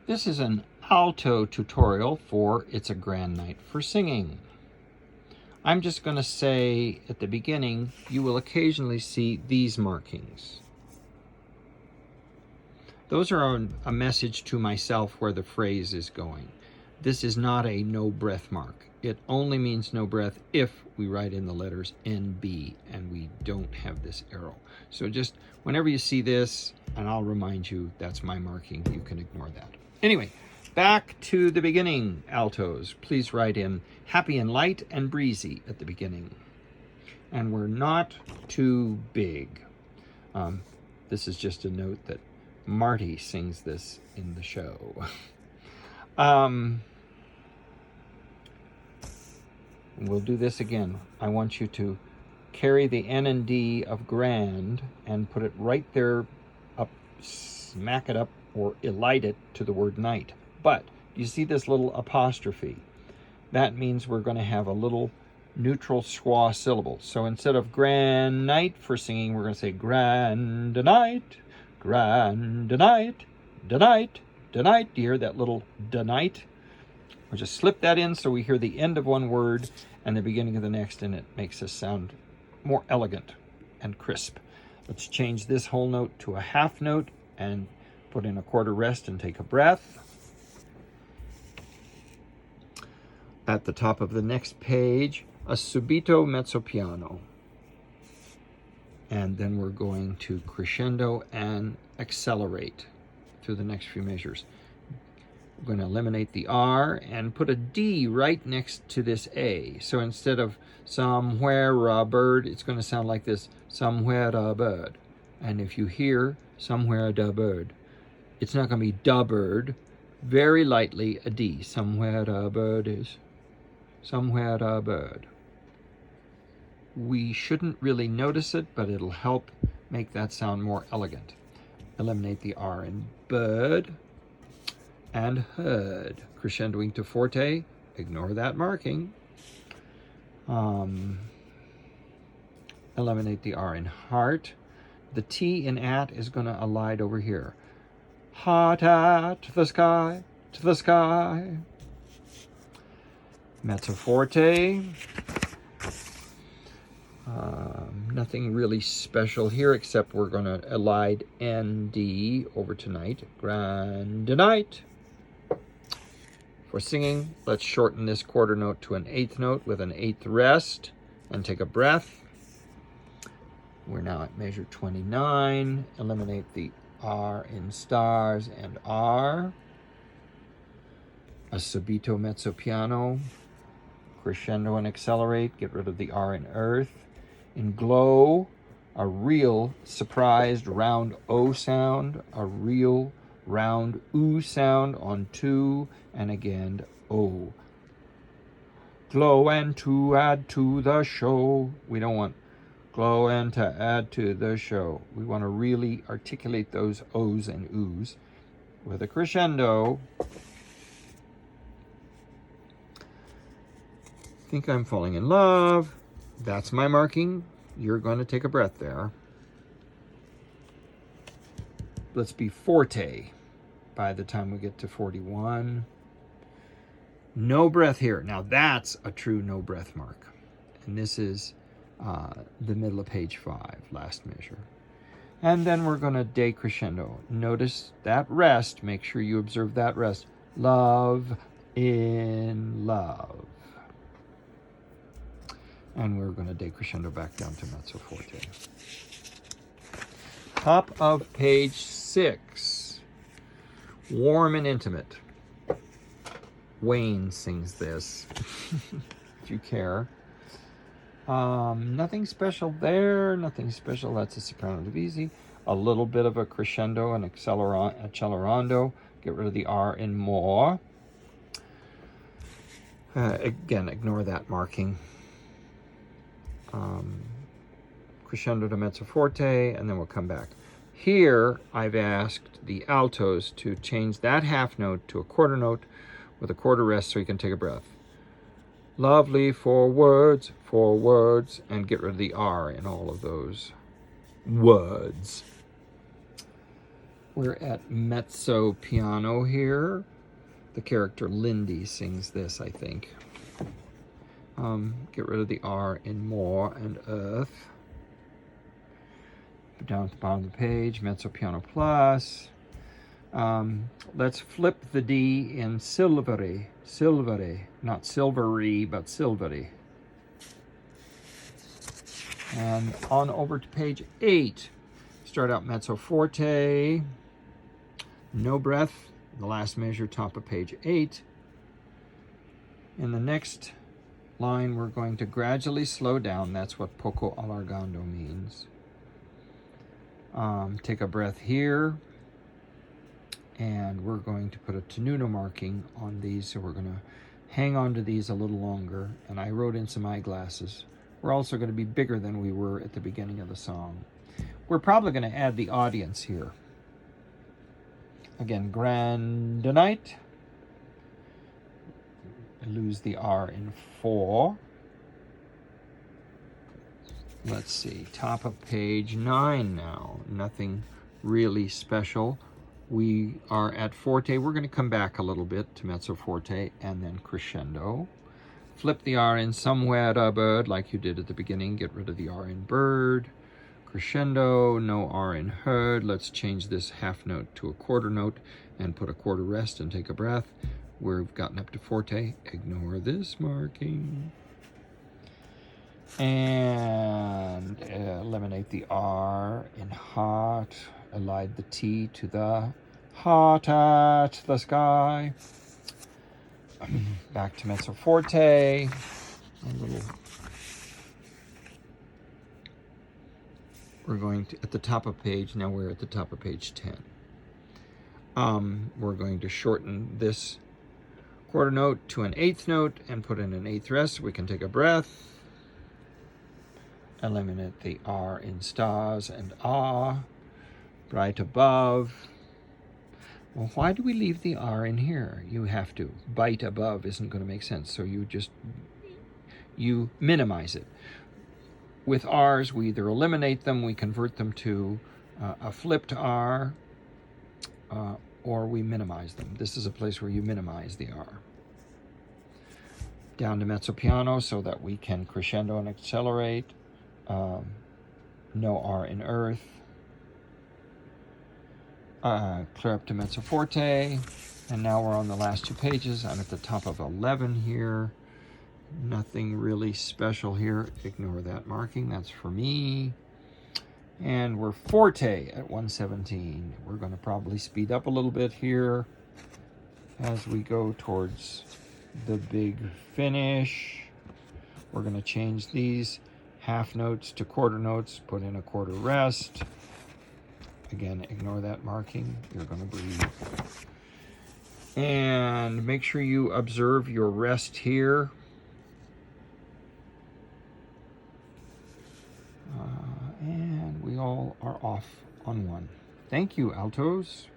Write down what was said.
This is an alto tutorial for It's a Grand Night for Singing. I'm just going to say at the beginning, you will occasionally see these markings. Those are a message to myself where the phrase is going. This is not a no breath mark. It only means no breath if we write in the letters NB and we don't have this arrow. So just whenever you see this, and I'll remind you that's my marking, you can ignore that. Anyway, back to the beginning, altos. Please write in happy and light and breezy at the beginning. And we're not too big. This is just a note that Marty sings this in the show. We'll do this again. I want you to carry the N and D of grand and put it right there up, smack it up or elide it to the word night. But you see this little apostrophe? That means we're going to have a little neutral schwa syllable. So instead of grand night for singing, we're going to say grand night, grand night, night, night. Do you hear that little night? We'll just slip that in so we hear the end of one word and the beginning of the next, and it makes us sound more elegant and crisp. Let's change this whole note to a half note and put in a quarter rest and take a breath. At the top of the next page, a subito mezzo piano. And then we're going to crescendo and accelerate through the next few measures. We're going to eliminate the R and put a D right next to this A. So instead of somewhere a bird, it's going to sound like this, somewhere a bird. And if you hear somewhere da bird, it's not going to be da bird, very lightly a D. Somewhere a bird is, somewhere a bird. We shouldn't really notice it, but it'll help make that sound more elegant. Eliminate the R in bird and heard. Crescendoing to forte, ignore that marking. Eliminate the R in heart. The T in at is going to elide over here. Heart at the sky, to the sky. Mezzo forte. Nothing really special here except we're going to elide ND over tonight. Grand night. For singing, let's shorten this quarter note to an eighth note with an eighth rest and take a breath. We're now at measure 29. Eliminate the R in stars and R. A subito mezzo piano. Crescendo and accelerate. Get rid of the R in earth. In glow, a real surprised round O sound. A real round oo sound on two, and again O. Glow and to add to the show. We don't want glow and to add to the show. We want to really articulate those O's and O's with a crescendo. Think I'm falling in love. That's my marking. You're going to take a breath there. Let's be forte by the time we get to 41. No breath here. Now that's a true no breath mark. And this is the middle of page 5, last measure. And then we're going to decrescendo. Notice that rest. Make sure you observe that rest. Love in love. And we're going to decrescendo back down to mezzo forte. Top of page 6. Warm and intimate. Wayne sings this, if you care. Nothing special there. Nothing special. That's a soprano divisi. A little bit of a crescendo and accelerando. Get rid of the R in more. Again, ignore that marking. Crescendo to mezzo forte, and then we'll come back. Here, I've asked the altos to change that half note to a quarter note with a quarter rest so you can take a breath. Lovely 4 words, and get rid of the R in all of those words. We're at mezzo piano here. The character Lindy sings this, I think. Get rid of the R in more and earth. Down at the bottom of the page, mezzo piano plus. Let's flip the D in silvery. Silvery, not silvery, but silvery. And on over to page 8. Start out mezzo forte. No breath. The last measure, top of page 8. In the next line, we're going to gradually slow down. That's what poco allargando means. Take a breath here. And we're going to put a tenuto marking on these. So we're going to hang on to these a little longer. And I wrote in some eyeglasses. We're also going to be bigger than we were at the beginning of the song. We're probably going to add the audience here. Again, grandinite. Lose the R in 4. Let's see, top of page 9 now. Nothing really special. We are at forte. We're going to come back a little bit to mezzo forte and then crescendo. Flip the R in somewhere, bird, like you did at the beginning. Get rid of the R in bird. Crescendo, no R in heard. Let's change this half note to a quarter note and put a quarter rest and take a breath. We've gotten up to forte. Ignore this marking. And eliminate the R in heart. Elide the T to the heart at the sky. Back to mezzo forte. We're going to, at the top of page, now we're at the top of page 10. We're going to shorten this quarter note to an eighth note and put in an eighth rest. We can take a breath. Eliminate the R in stars and ah. Right above. Well, why do we leave the R in here? You have to. Bite above isn't going to make sense, so you minimize it. With R's, we either eliminate them, we convert them to a flipped R, or we minimize them. This is a place where you minimize the R. Down to mezzo piano so that we can crescendo and accelerate. No R in earth. Clear up to mezzo forte. And now we're on the last 2 pages. I'm at the top of 11 here. Nothing really special here. Ignore that marking. That's for me. And we're forte at 117. We're going to probably speed up a little bit here as we go towards the big finish. We're going to change these half notes to quarter notes, put in a quarter rest. Again, ignore that marking. You're going to breathe. And make sure you observe your rest here. And we all are off on 1. Thank you, altos.